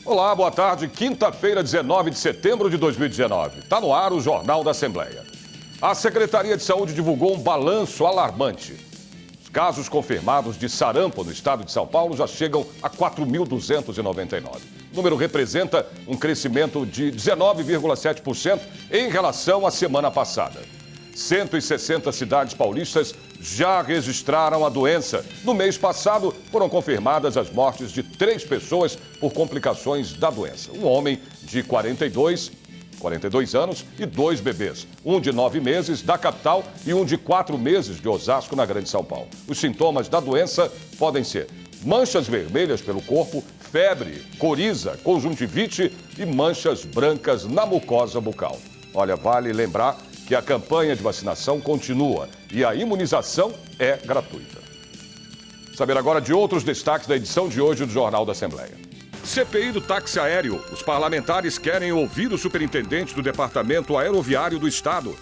Olá, boa tarde. Quinta-feira, 19 de setembro de 2019. Está no ar o Jornal da Assembleia. A Secretaria de Saúde divulgou um balanço alarmante. Os casos confirmados de sarampo no estado de São Paulo já chegam a 4.299. O número representa um crescimento de 19,7% em relação à semana passada. 160 cidades paulistas já registraram a doença. No mês passado, foram confirmadas as mortes de 3 pessoas por complicações da doença. Um homem de 42 anos e 2 bebês. Um de 9 meses da capital e um de 4 meses de Osasco, na Grande São Paulo. Os sintomas da doença podem ser manchas vermelhas pelo corpo, febre, coriza, conjuntivite e manchas brancas na mucosa bucal. Olha, vale lembrar que a campanha de vacinação continua e a imunização é gratuita. Saber agora de outros destaques da edição de hoje do Jornal da Assembleia. CPI do táxi aéreo. Os parlamentares querem ouvir o superintendente do Departamento Aeroviário do Estado.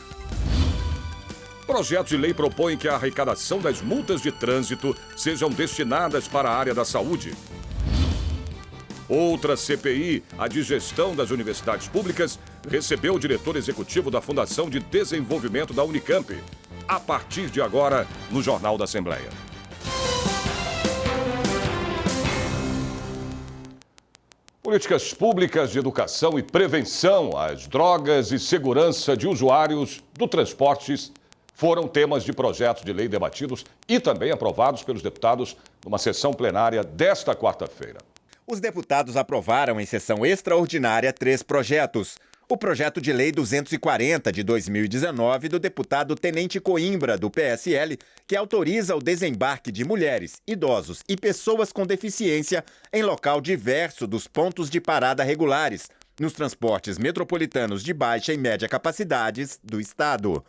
Projeto de lei propõe que a arrecadação das multas de trânsito sejam destinadas para a área da saúde. Outra CPI, a de gestão das universidades públicas, recebeu o diretor executivo da Fundação de Desenvolvimento da Unicamp. A partir de agora, no Jornal da Assembleia. Políticas públicas de educação e prevenção às drogas e segurança de usuários do transporte foram temas de projetos de lei debatidos e também aprovados pelos deputados numa sessão plenária desta quarta-feira. Os deputados aprovaram em sessão extraordinária 3 projetos. O projeto de lei 240 de 2019 do deputado Tenente Coimbra, do PSL, que autoriza o desembarque de mulheres, idosos e pessoas com deficiência em local diverso dos pontos de parada regulares, nos transportes metropolitanos de baixa e média capacidades do Estado.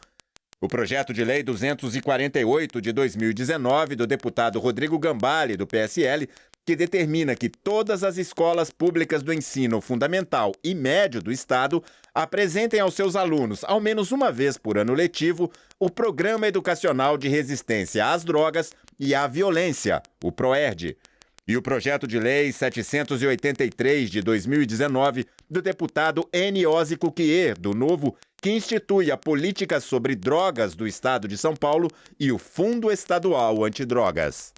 O projeto de lei 248 de 2019 do deputado Rodrigo Gambale, do PSL, que determina que todas as escolas públicas do ensino fundamental e médio do Estado apresentem aos seus alunos, ao menos uma vez por ano letivo, o Programa Educacional de Resistência às Drogas e à Violência, o PROERD. E o projeto de lei 783 de 2019 do deputado Eniose Cuquier, do Novo, que institui a política sobre drogas do Estado de São Paulo e o Fundo Estadual Antidrogas.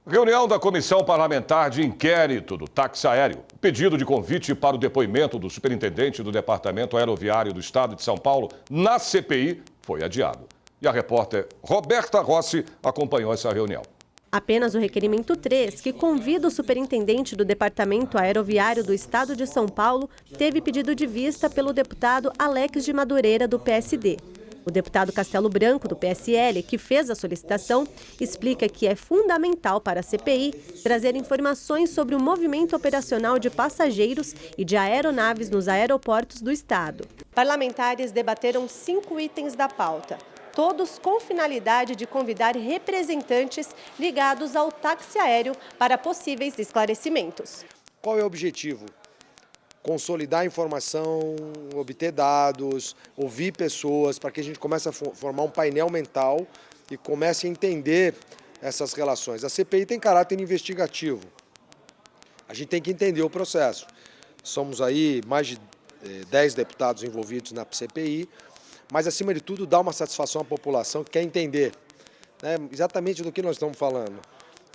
Reunião da Comissão Parlamentar de Inquérito do Táxi Aéreo. O pedido de convite para o depoimento do superintendente do Departamento Aeroviário do Estado de São Paulo na CPI foi adiado. E a repórter Roberta Rossi acompanhou essa reunião. Apenas o requerimento 3, que convida o superintendente do Departamento Aeroviário do Estado de São Paulo, teve pedido de vista pelo deputado Alex de Madureira, do PSD. O deputado Castelo Branco, do PSL, que fez a solicitação, explica que é fundamental para a CPI trazer informações sobre o movimento operacional de passageiros e de aeronaves nos aeroportos do Estado. Parlamentares debateram 5 itens da pauta, todos com finalidade de convidar representantes ligados ao táxi aéreo para possíveis esclarecimentos. Qual é o objetivo? Consolidar a informação, obter dados, ouvir pessoas, para que a gente comece a formar um painel mental e comece a entender essas relações. A CPI tem caráter investigativo. A gente tem que entender o processo. Somos aí mais de 10 deputados envolvidos na CPI, mas, acima de tudo, dá uma satisfação à população que quer entender, né, exatamente do que nós estamos falando,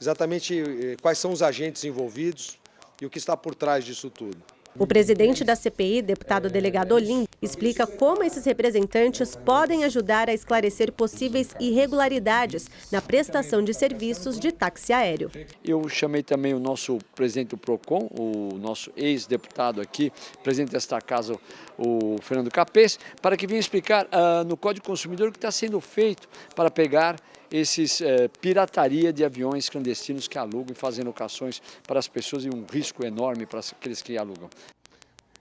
exatamente quais são os agentes envolvidos e o que está por trás disso tudo. O presidente da CPI, deputado delegado Olim, explica como esses representantes podem ajudar a esclarecer possíveis irregularidades na prestação de serviços de táxi aéreo. Eu chamei também o nosso presidente do PROCON, o nosso ex-deputado aqui, presidente desta casa, o Fernando Capês, para que venha explicar no Código Consumidor o que está sendo feito para pegar esses pirataria de aviões clandestinos que alugam e fazem locações para as pessoas e um risco enorme para aqueles que alugam.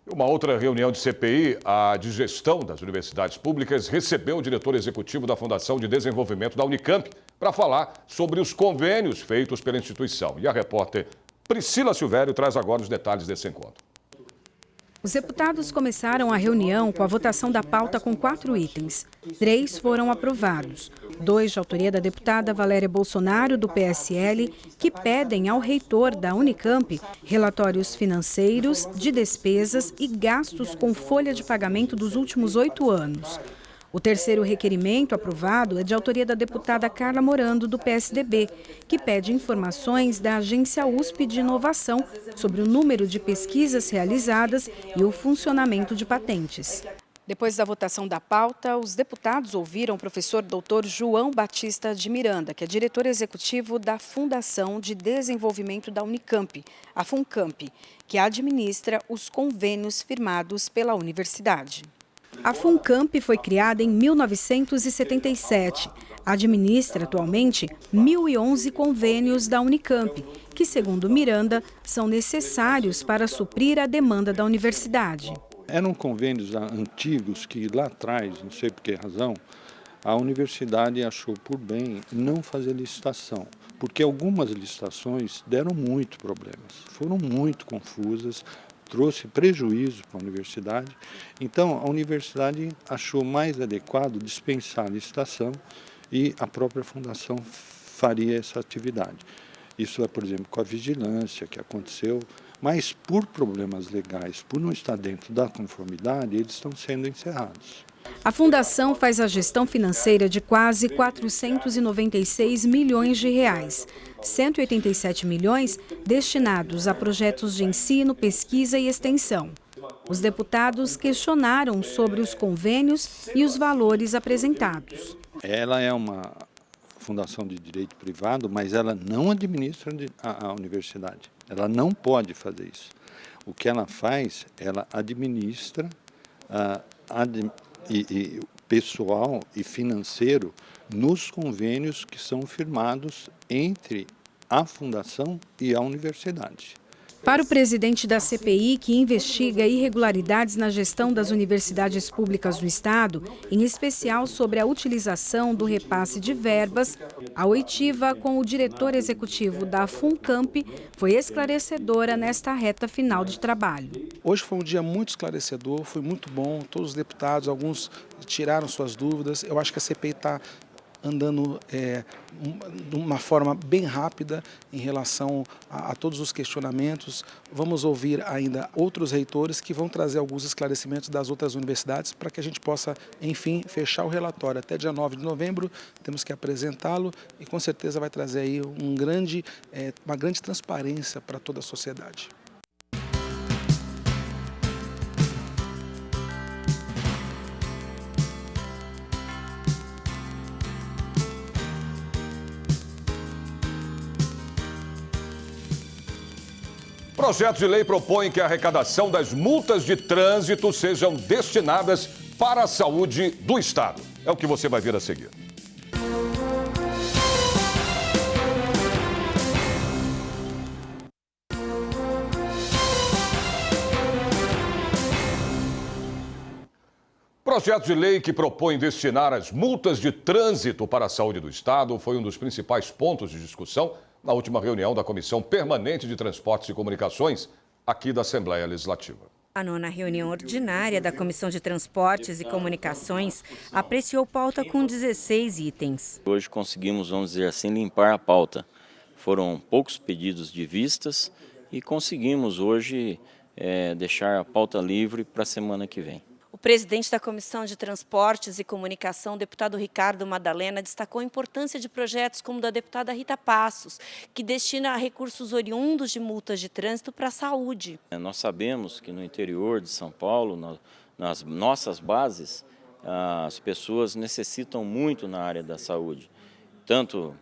Uma outra reunião de CPI, a de gestão das universidades públicas, recebeu o diretor executivo da Fundação de Desenvolvimento da Unicamp para falar sobre os convênios feitos pela instituição. E a repórter Priscila Silvério traz agora os detalhes desse encontro. Os deputados começaram a reunião com a votação da pauta com 4 itens. 3 foram aprovados. 2 de autoria da deputada Valéria Bolsonaro, do PSL, que pedem ao reitor da Unicamp relatórios financeiros, de despesas e gastos com folha de pagamento dos últimos 8 anos. O terceiro requerimento aprovado é de autoria da deputada Carla Morando, do PSDB, que pede informações da Agência USP de Inovação sobre o número de pesquisas realizadas e o funcionamento de patentes. Depois da votação da pauta, os deputados ouviram o professor Dr. João Batista de Miranda, que é diretor executivo da Fundação de Desenvolvimento da Unicamp, a FUNCAMP, que administra os convênios firmados pela universidade. A FUNCAMP foi criada em 1977. Administra atualmente 1.011 convênios da Unicamp, que, segundo Miranda, são necessários para suprir a demanda da universidade. Eram convênios antigos que lá atrás, não sei por que razão, a universidade achou por bem não fazer licitação, porque algumas licitações deram muito problemas, foram muito confusas, trouxe prejuízo para a universidade. Então, a universidade achou mais adequado dispensar a licitação e a própria fundação faria essa atividade. Isso é, por exemplo, com a vigilância que aconteceu, mas por problemas legais, por não estar dentro da conformidade, eles estão sendo encerrados. A Fundação faz a gestão financeira de quase 496 milhões de reais, 187 milhões destinados a projetos de ensino, pesquisa e extensão. Os deputados questionaram sobre os convênios e os valores apresentados. Ela é uma fundação de direito privado, mas ela não administra a universidade. Ela não pode fazer isso. O que ela faz, ela administra e pessoal e financeiro nos convênios que são firmados entre a fundação e a universidade. Para o presidente da CPI, que investiga irregularidades na gestão das universidades públicas do Estado, em especial sobre a utilização do repasse de verbas, a oitiva com o diretor executivo da FUNCAMP foi esclarecedora nesta reta final de trabalho. Hoje foi um dia muito esclarecedor, foi muito bom, todos os deputados, alguns tiraram suas dúvidas. Eu acho que a CPI está andando de uma forma bem rápida em relação a todos os questionamentos. Vamos ouvir ainda outros reitores que vão trazer alguns esclarecimentos das outras universidades para que a gente possa, enfim, fechar o relatório. Até dia 9 de novembro temos que apresentá-lo e com certeza vai trazer aí uma grande transparência para toda a sociedade. Projeto de lei propõe que a arrecadação das multas de trânsito sejam destinadas para a saúde do Estado. É o que você vai ver a seguir. Projeto de lei que propõe destinar as multas de trânsito para a saúde do Estado foi um dos principais pontos de discussão na última reunião da Comissão Permanente de Transportes e Comunicações aqui da Assembleia Legislativa. A 9ª reunião ordinária da Comissão de Transportes e Comunicações apreciou pauta com 16 itens. Hoje conseguimos, vamos dizer assim, limpar a pauta. Foram poucos pedidos de vistas e conseguimos hoje deixar a pauta livre para a semana que vem. O presidente da Comissão de Transportes e Comunicação, deputado Ricardo Madalena, destacou a importância de projetos como o da deputada Rita Passos, que destina recursos oriundos de multas de trânsito para a saúde. Nós sabemos que no interior de São Paulo, nas nossas bases, as pessoas necessitam muito na área da saúde. Tanto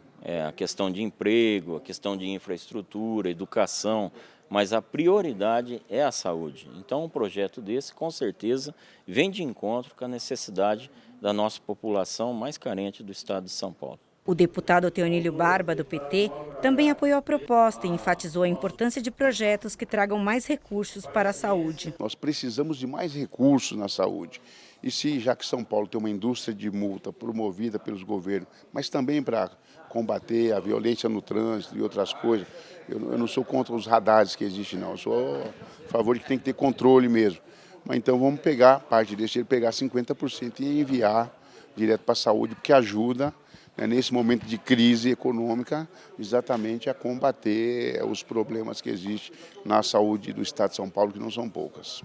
a questão de emprego, a questão de infraestrutura, educação, mas a prioridade é a saúde. Então, um projeto desse, com certeza, vem de encontro com a necessidade da nossa população mais carente do estado de São Paulo. O deputado Teonílio Barba, do PT, também apoiou a proposta e enfatizou a importância de projetos que tragam mais recursos para a saúde. Nós precisamos de mais recursos na saúde. E já que São Paulo tem uma indústria de multa promovida pelos governos, mas também para combater a violência no trânsito e outras coisas, eu não sou contra os radares que existem, não. Eu sou a favor de que tem que ter controle mesmo. Mas então vamos pegar parte desse, pegar 50% e enviar direto para a saúde, porque ajuda nesse momento de crise econômica, exatamente a combater os problemas que existem na saúde do Estado de São Paulo, que não são poucas.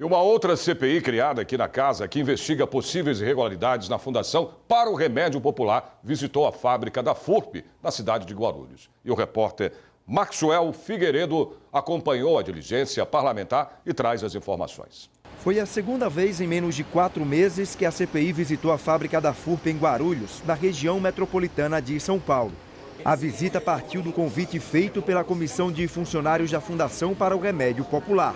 E uma outra CPI criada aqui na casa, que investiga possíveis irregularidades na Fundação para o Remédio Popular, visitou a fábrica da FURP, na cidade de Guarulhos. E o repórter Maxwell Figueiredo acompanhou a diligência parlamentar e traz as informações. Foi a segunda vez em menos de 4 meses que a CPI visitou a fábrica da FURP em Guarulhos, na região metropolitana de São Paulo. A visita partiu do convite feito pela Comissão de Funcionários da Fundação para o Remédio Popular.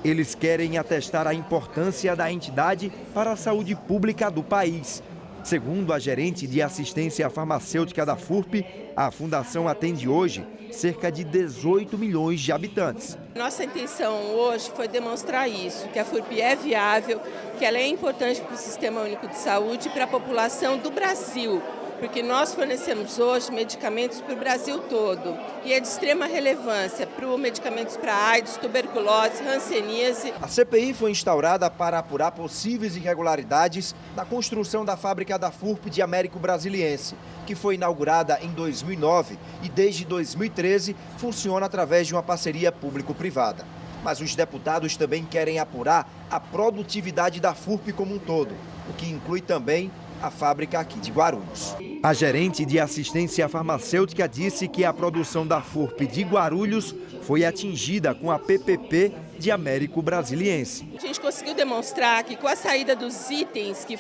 Eles querem atestar a importância da entidade para a saúde pública do país. Segundo a gerente de assistência farmacêutica da FURP, a fundação atende hoje cerca de 18 milhões de habitantes. Nossa intenção hoje foi demonstrar isso, que a FURP é viável, que ela é importante para o Sistema Único de Saúde e para a população do Brasil, porque nós fornecemos hoje medicamentos para o Brasil todo e é de extrema relevância para os medicamentos para AIDS, tuberculose, hanseníase. A CPI foi instaurada para apurar possíveis irregularidades na construção da fábrica da FURP de Américo Brasiliense, que foi inaugurada em 2009 e desde 2013 funciona através de uma parceria público-privada. Mas os deputados também querem apurar a produtividade da FURP como um todo, o que inclui também a fábrica aqui de Guarulhos. A gerente de assistência farmacêutica disse que a produção da FURP de Guarulhos foi atingida com a PPP de Américo Brasiliense. A gente conseguiu demonstrar que com a saída dos itens que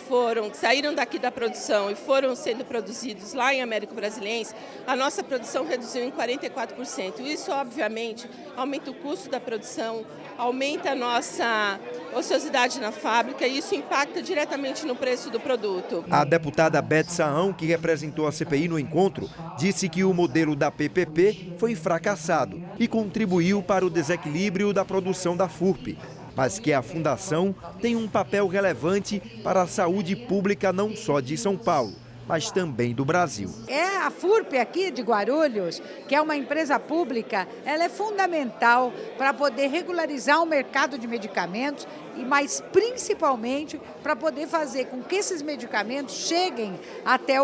saíram daqui da produção e foram sendo produzidos lá em Américo Brasiliense, a nossa produção reduziu em 44%. Isso, obviamente, aumenta o custo da produção, aumenta a nossa ociosidade na fábrica e isso impacta diretamente no preço do produto. A deputada Beth Saão, que representou a CPI no encontro, disse que o modelo da PPP foi fracassado e contribuiu para o desequilíbrio da produção da FURP, mas que a fundação tem um papel relevante para a saúde pública não só de São Paulo, mas também do Brasil. A FURP aqui de Guarulhos, que é uma empresa pública, ela é fundamental para poder regularizar o mercado de medicamentos mas principalmente para poder fazer com que esses medicamentos cheguem até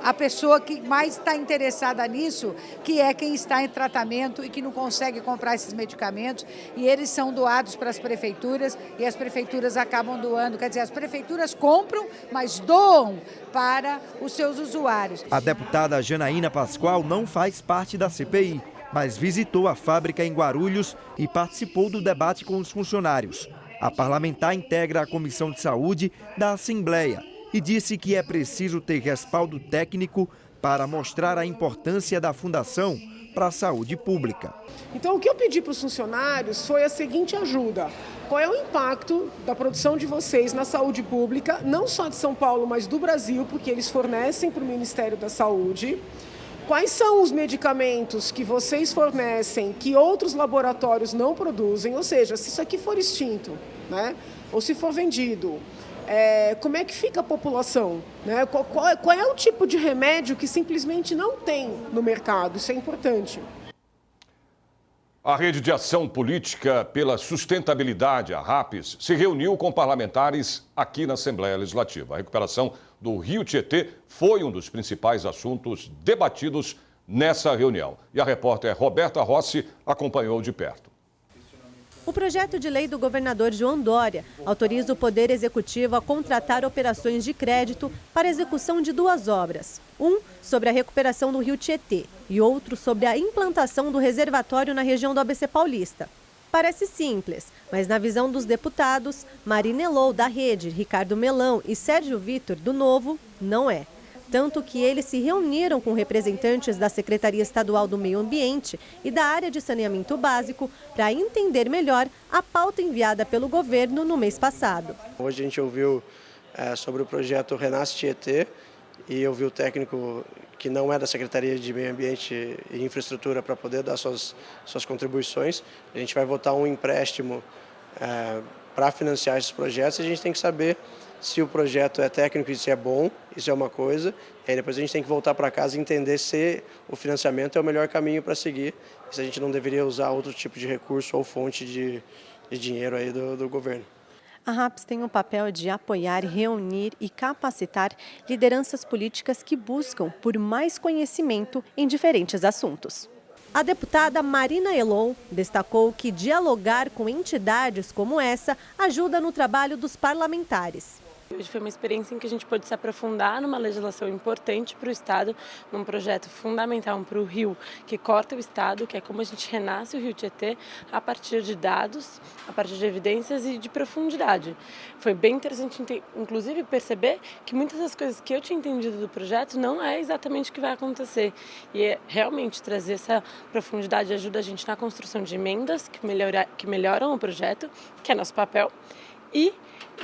a pessoa que mais está interessada nisso, que é quem está em tratamento e que não consegue comprar esses medicamentos, e eles são doados para as prefeituras e as prefeituras acabam doando, quer dizer, as prefeituras compram, mas doam para os seus usuários. A deputada Janaína Pascoal não faz parte da CPI, mas visitou a fábrica em Guarulhos e participou do debate com os funcionários. A parlamentar integra a Comissão de Saúde da Assembleia e disse que é preciso ter respaldo técnico para mostrar a importância da fundação para a saúde pública. Então, o que eu pedi para os funcionários foi a seguinte ajuda. Qual é o impacto da produção de vocês na saúde pública, não só de São Paulo, mas do Brasil, porque eles fornecem para o Ministério da Saúde? Quais são os medicamentos que vocês fornecem que outros laboratórios não produzem? Ou seja, se isso aqui for extinto, né, ou se for vendido, como é que fica a população? Né? Qual é o tipo de remédio que simplesmente não tem no mercado? Isso é importante. A Rede de Ação Política pela Sustentabilidade, a RAPES, se reuniu com parlamentares aqui na Assembleia Legislativa. A recuperação do Rio Tietê foi um dos principais assuntos debatidos nessa reunião. E a repórter Roberta Rossi acompanhou de perto. O projeto de lei do governador João Dória autoriza o Poder Executivo a contratar operações de crédito para execução de 2 obras. Um sobre a recuperação do Rio Tietê e outro sobre a implantação do reservatório na região do ABC Paulista. Parece simples, mas na visão dos deputados, Marina Elou, da Rede, Ricardo Melão e Sérgio Vitor, do Novo, não é. Tanto que eles se reuniram com representantes da Secretaria Estadual do Meio Ambiente e da área de saneamento básico para entender melhor a pauta enviada pelo governo no mês passado. Hoje a gente ouviu sobre o projeto Renasce Tietê e ouviu o técnico que não é da Secretaria de Meio Ambiente e Infraestrutura para poder dar suas contribuições. A gente vai votar um empréstimo para financiar esses projetos e a gente tem que saber se o projeto é técnico e se é bom, isso é uma coisa, e aí depois a gente tem que voltar para casa e entender se o financiamento é o melhor caminho para seguir, se a gente não deveria usar outro tipo de recurso ou fonte de dinheiro aí do governo. A RAPS tem o papel de apoiar, reunir e capacitar lideranças políticas que buscam por mais conhecimento em diferentes assuntos. A deputada Marina Elon destacou que dialogar com entidades como essa ajuda no trabalho dos parlamentares. Hoje foi uma experiência em que a gente pôde se aprofundar numa legislação importante para o Estado, num projeto fundamental para o Rio, que corta o Estado, que é como a gente renasce o Rio Tietê a partir de dados, a partir de evidências e de profundidade. Foi bem interessante, inclusive, perceber que muitas das coisas que eu tinha entendido do projeto não é exatamente o que vai acontecer. E realmente trazer essa profundidade ajuda a gente na construção de emendas que melhoram o projeto, que é nosso papel, e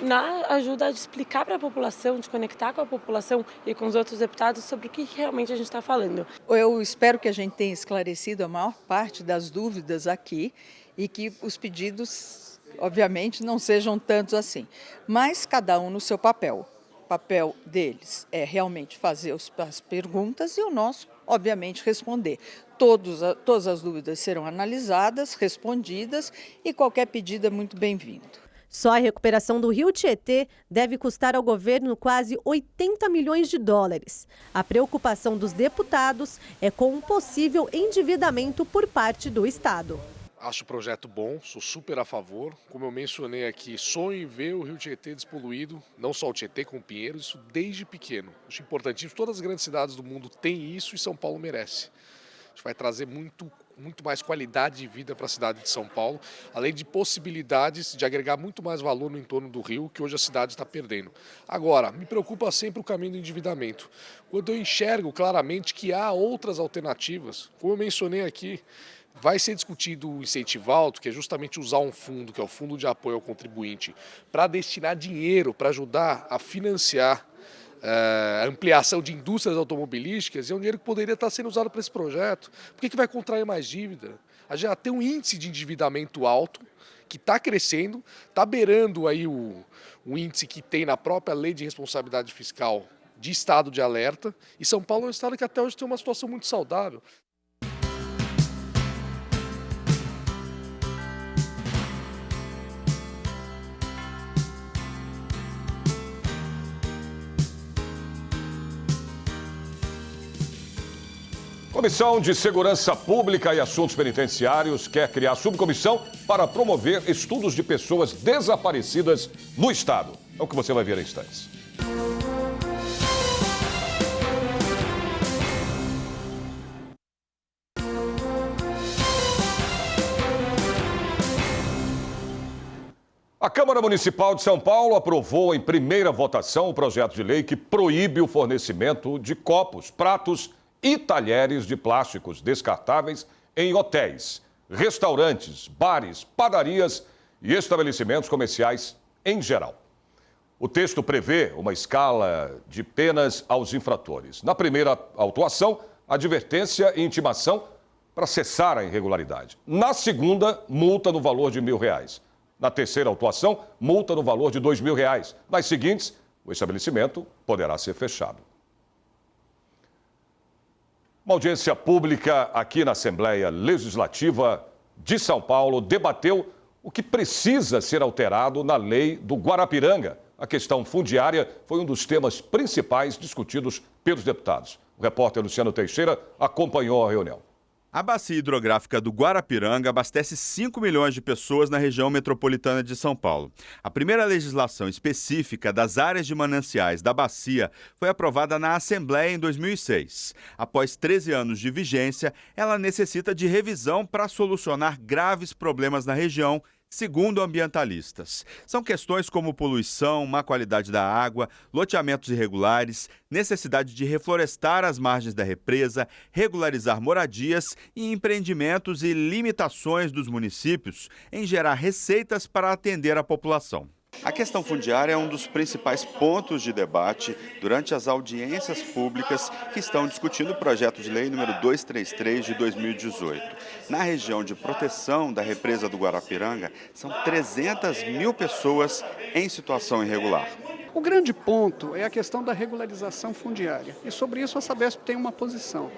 na ajuda de explicar para a população, de conectar com a população e com os outros deputados sobre o que realmente a gente está falando. Eu espero que a gente tenha esclarecido a maior parte das dúvidas aqui e que os pedidos, obviamente, não sejam tantos assim, mas cada um no seu papel. O papel deles é realmente fazer as perguntas e o nosso, obviamente, responder. Todas as dúvidas serão analisadas, respondidas e qualquer pedido é muito bem-vindo. Só a recuperação do Rio Tietê deve custar ao governo quase 80 milhões de dólares. A preocupação dos deputados é com um possível endividamento por parte do Estado. Acho o projeto bom, sou super a favor. Como eu mencionei aqui, sonho em ver o Rio Tietê despoluído, não só o Tietê, como o Pinheiros, isso desde pequeno. Acho importantíssimo, todas as grandes cidades do mundo têm isso e São Paulo merece. A gente vai trazer muito mais qualidade de vida para a cidade de São Paulo, além de possibilidades de agregar muito mais valor no entorno do Rio, que hoje a cidade está perdendo. Agora, me preocupa sempre o caminho do endividamento. Quando eu enxergo claramente que há outras alternativas, como eu mencionei aqui, vai ser discutido o incentivo alto, que é justamente usar um fundo, que é o Fundo de Apoio ao Contribuinte, para destinar dinheiro, para ajudar a financiar a ampliação de indústrias automobilísticas, é um dinheiro que poderia estar sendo usado para esse projeto. Por que vai contrair mais dívida? A gente já tem um índice de endividamento alto, que está crescendo, está beirando aí o índice que tem na própria lei de responsabilidade fiscal de estado de alerta, e São Paulo é um estado que até hoje tem uma situação muito saudável. Comissão de Segurança Pública e Assuntos Penitenciários quer criar subcomissão para promover estudos de pessoas desaparecidas no Estado. É o que você vai ver em instantes. A Câmara Municipal de São Paulo aprovou em primeira votação o projeto de lei que proíbe o fornecimento de copos, pratos e talheres de plásticos descartáveis em hotéis, restaurantes, bares, padarias e estabelecimentos comerciais em geral. O texto prevê uma escala de penas aos infratores. Na primeira autuação, advertência e intimação para cessar a irregularidade. Na segunda, multa no valor de R$1.000. Na terceira autuação, multa no valor de R$2.000. Nas seguintes, o estabelecimento poderá ser fechado. Uma audiência pública aqui na Assembleia Legislativa de São Paulo debateu o que precisa ser alterado na lei do Guarapiranga. A questão fundiária foi um dos temas principais discutidos pelos deputados. O repórter Luciano Teixeira acompanhou a reunião. A bacia hidrográfica do Guarapiranga abastece 5 milhões de pessoas na região metropolitana de São Paulo. A primeira legislação específica das áreas de mananciais da bacia foi aprovada na Assembleia em 2006. Após 13 anos de vigência, ela necessita de revisão para solucionar graves problemas na região, segundo ambientalistas. São questões como poluição, má qualidade da água, loteamentos irregulares, necessidade de reflorestar as margens da represa, regularizar moradias e empreendimentos e limitações dos municípios em gerar receitas para atender a população. A questão fundiária é um dos principais pontos de debate durante as audiências públicas que estão discutindo o projeto de lei número 233 de 2018. Na região de proteção da represa do Guarapiranga, são 300 mil pessoas em situação irregular. O grande ponto é a questão da regularização fundiária e sobre isso a Sabesp tem uma posição.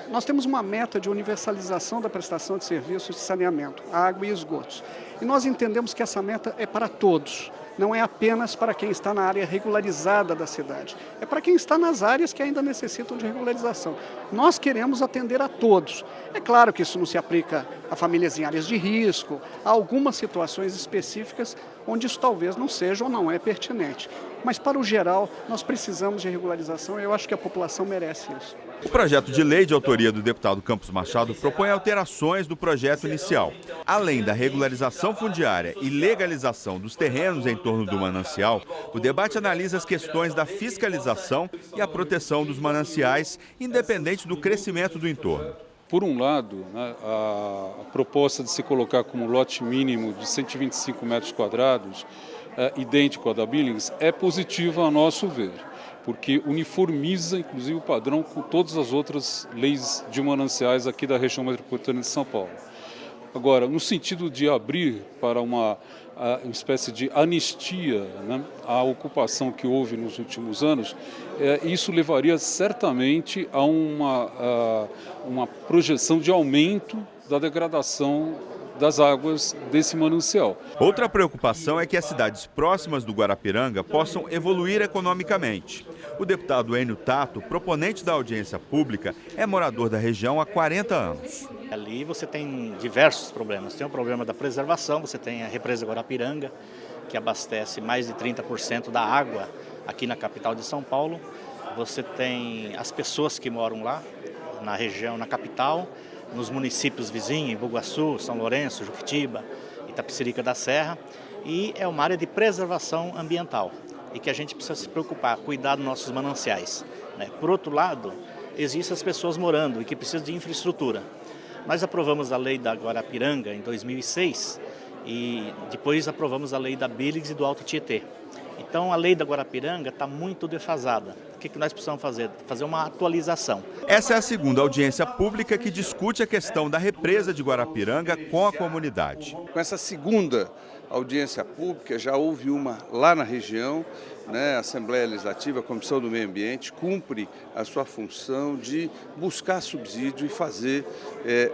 Nós temos uma meta de universalização da prestação de serviços de saneamento, água e esgotos. E nós entendemos que essa meta é para todos, não é apenas para quem está na área regularizada da cidade, é para quem está nas áreas que ainda necessitam de regularização. Nós queremos atender a todos. É claro que isso não se aplica a famílias em áreas de risco, a algumas situações específicas onde isso talvez não seja ou não é pertinente. Mas, para o geral, nós precisamos de regularização e eu acho que a população merece isso. O projeto de lei de autoria do deputado Campos Machado propõe alterações do projeto inicial. Além da regularização fundiária e legalização dos terrenos em torno do manancial, o debate analisa as questões da fiscalização e a proteção dos mananciais, independente do crescimento do entorno. Por um lado, né, a proposta de se colocar como lote mínimo de 125 metros quadrados, idêntico à da Billings, é positiva a nosso ver, porque uniformiza, inclusive, o padrão com todas as outras leis de mananciais aqui da região metropolitana de São Paulo. Agora, no sentido de abrir para uma espécie de anistia, né, à ocupação que houve nos últimos anos, isso levaria certamente a uma projeção de aumento da degradação das águas desse manancial. Outra preocupação é que as cidades próximas do Guarapiranga possam evoluir economicamente. O deputado Enio Tato, proponente da audiência pública, é morador da região há 40 anos. Ali você tem diversos problemas. Tem o problema da preservação, você tem a represa Guarapiranga, que abastece mais de 30% da água aqui na capital de São Paulo. Você tem as pessoas que moram lá, na região, na capital, nos municípios vizinhos, Bugaçu, São Lourenço, Juquitiba, Itapecerica da Serra, e é uma área de preservação ambiental e que a gente precisa se preocupar, cuidar dos nossos mananciais, né? Por outro lado, existem as pessoas morando e que precisam de infraestrutura. Nós aprovamos a lei da Guarapiranga em 2006 e depois aprovamos a lei da Billings e do Alto Tietê. Então a lei da Guarapiranga está muito defasada. O que nós precisamos fazer? Fazer uma atualização. Essa é a segunda audiência pública que discute a questão da represa de Guarapiranga com a comunidade. Com essa segunda audiência pública, já houve uma lá na região, né? A Assembleia Legislativa, a Comissão do Meio Ambiente, cumpre a sua função de buscar subsídio e fazer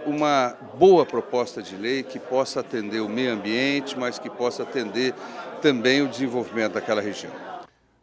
uma boa proposta de lei que possa atender o meio ambiente, mas que possa atender também o desenvolvimento daquela região.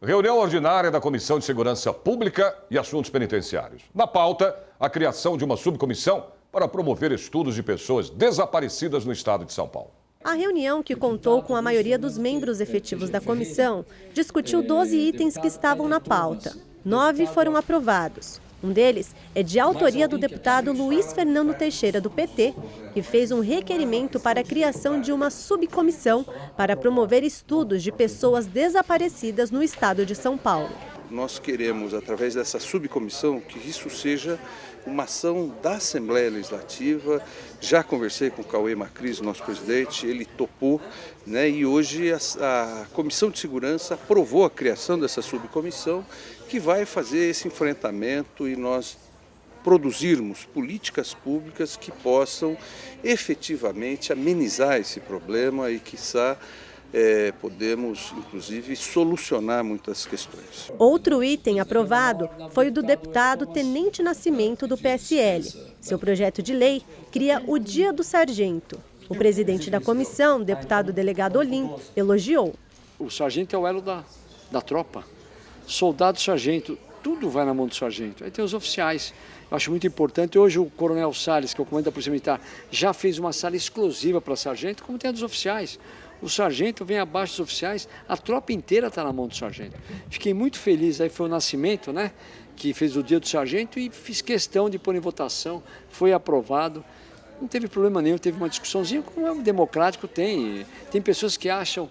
Reunião ordinária da Comissão de Segurança Pública e Assuntos Penitenciários. Na pauta, a criação de uma subcomissão para promover estudos de pessoas desaparecidas no estado de São Paulo. A reunião, que contou com a maioria dos membros efetivos da comissão, discutiu 12 itens que estavam na pauta. 9 foram aprovados. Um deles é de autoria do deputado Luiz Fernando Teixeira, do PT, que fez um requerimento para a criação de uma subcomissão para promover estudos de pessoas desaparecidas no estado de São Paulo. Nós queremos, através dessa subcomissão, que isso seja uma ação da Assembleia Legislativa. Já conversei com o Cauê Macris, nosso presidente, ele topou, né? E hoje a Comissão de Segurança aprovou a criação dessa subcomissão que vai fazer esse enfrentamento e nós produzirmos políticas públicas que possam efetivamente amenizar esse problema e, quiçá, podemos, inclusive, solucionar muitas questões. Outro item aprovado foi o do deputado Tenente Nascimento, do PSL. Seu projeto de lei cria o Dia do Sargento. O presidente da comissão, deputado delegado Olim, elogiou. O sargento é o elo da tropa. Soldado, sargento, tudo vai na mão do sargento. Aí tem os oficiais. Eu acho muito importante. Hoje o coronel Salles, que é o comandante da Polícia Militar, já fez uma sala exclusiva para sargento, como tem a dos oficiais. O sargento vem abaixo dos oficiais, a tropa inteira está na mão do sargento. Fiquei muito feliz, aí foi o Nascimento, né, que fez o Dia do Sargento e fiz questão de pôr em votação, foi aprovado. Não teve problema nenhum, teve uma discussãozinha, como é um democrático, tem pessoas que acham,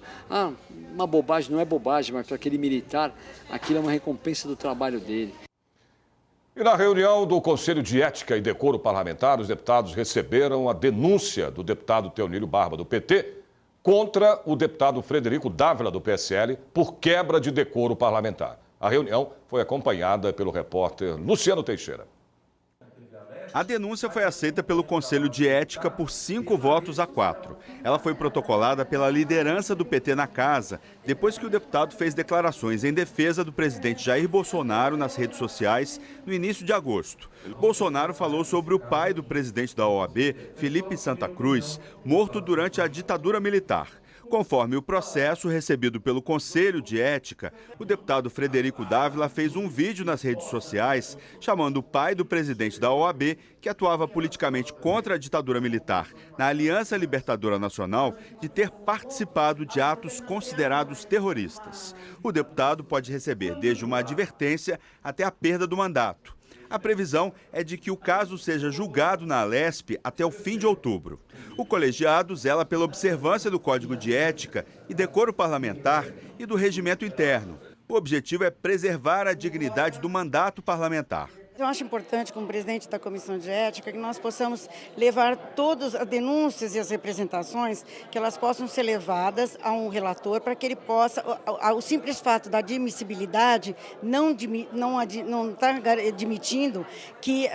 uma bobagem, não é bobagem, mas para aquele militar, aquilo é uma recompensa do trabalho dele. E na reunião do Conselho de Ética e Decoro Parlamentar, os deputados receberam a denúncia do deputado Teonílio Barba, do PT, contra o deputado Frederico Dávila, do PSL, por quebra de decoro parlamentar. A reunião foi acompanhada pelo repórter Luciano Teixeira. A denúncia foi aceita pelo Conselho de Ética por 5 votos a 4. Ela foi protocolada pela liderança do PT na casa, depois que o deputado fez declarações em defesa do presidente Jair Bolsonaro nas redes sociais no início de agosto. Bolsonaro falou sobre o pai do presidente da OAB, Felipe Santa Cruz, morto durante a ditadura militar. Conforme o processo recebido pelo Conselho de Ética, o deputado Frederico Dávila fez um vídeo nas redes sociais chamando o pai do presidente da OAB, que atuava politicamente contra a ditadura militar na Aliança Libertadora Nacional, de ter participado de atos considerados terroristas. O deputado pode receber desde uma advertência até a perda do mandato. A previsão é de que o caso seja julgado na Alesp até o fim de outubro. O colegiado zela pela observância do Código de Ética e Decoro Parlamentar e do Regimento Interno. O objetivo é preservar a dignidade do mandato parlamentar. Eu acho importante, como presidente da Comissão de Ética, que nós possamos levar todas as denúncias e as representações, que elas possam ser levadas a um relator para que ele possa, o simples fato da admissibilidade não está admitindo que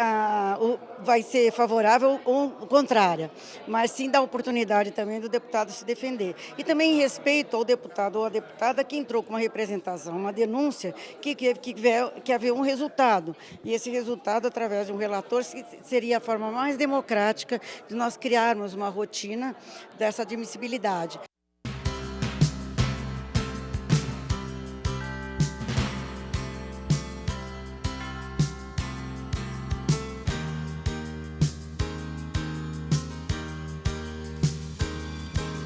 vai ser favorável ou contrária, mas sim dá oportunidade também do deputado se defender. E também em respeito ao deputado ou à deputada que entrou com uma representação, uma denúncia, que haver um resultado. E esse resultado, através de um relator, seria a forma mais democrática de nós criarmos uma rotina dessa admissibilidade.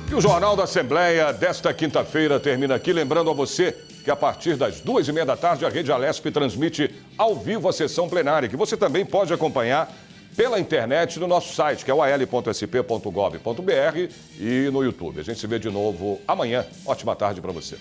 E o Jornal da Assembleia desta quinta-feira termina aqui. Lembrando a você que a partir das 2h30 da tarde a Rede Alesp transmite ao vivo a sessão plenária, que você também pode acompanhar pela internet no nosso site, que é o al.sp.gov.br e no YouTube. A gente se vê de novo amanhã. Ótima tarde para você.